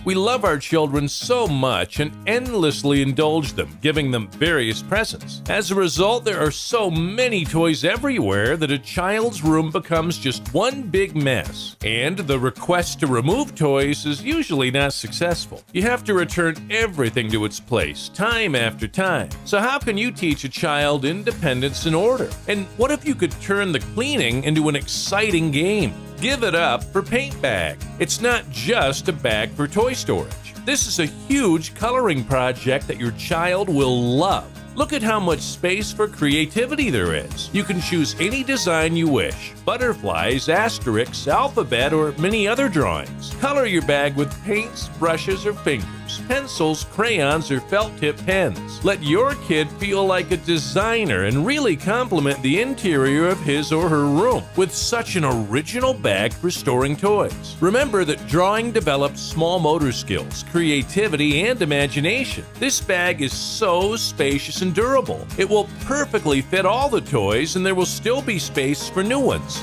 We love our children so much and endlessly indulge them, giving them various presents. As a result, there are so many toys everywhere that a child's room becomes just one big mess. And the request to remove toys is usually not successful. You have to return everything to its place, time after time. So how can you teach a child independence and order? And what if you could turn the cleaning into an exciting game? Give it up for PaintBag. It's not just a bag for toy storage. This is a huge coloring project that your child will love. Look at how much space for creativity there is. You can choose any design you wish: butterflies, asterisks, alphabet, or many other drawings. Color your bag with paints, brushes, or fingers, pencils, crayons, or felt tip pens. Let your kid feel like a designer and really complement the interior of his or her room with such an original bag for storing toys. Remember that drawing develops small motor skills, creativity, and imagination. This bag is so spacious and durable. It will perfectly fit all the toys, and there will still be space for new ones.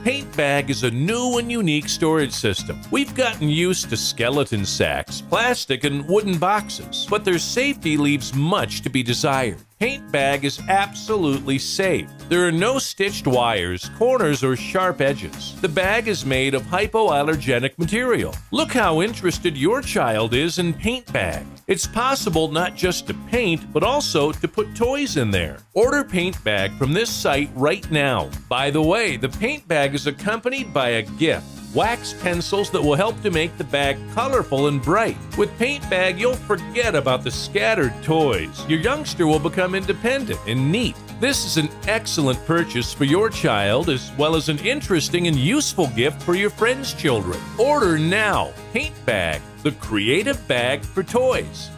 PaintBag is a new and unique storage system. We've gotten used to skeleton sacks, plastic, and wooden boxes, but their safety leaves much to be desired. PaintBag is absolutely safe. There are no stitched wires, corners, or sharp edges. The bag is made of hypoallergenic material. Look how interested your child is in PaintBag. It's possible not just to paint, but also to put toys in there. Order PaintBag from this site right now. By the way, the PaintBag is accompanied by a gift: wax pencils that will help to make the bag colorful and bright. With PaintBag, you'll forget about the scattered toys. Your youngster will become independent and neat. This is an excellent purchase for your child, as well as an interesting and useful gift for your friends' children. Order now. PaintBag, the creative bag for toys.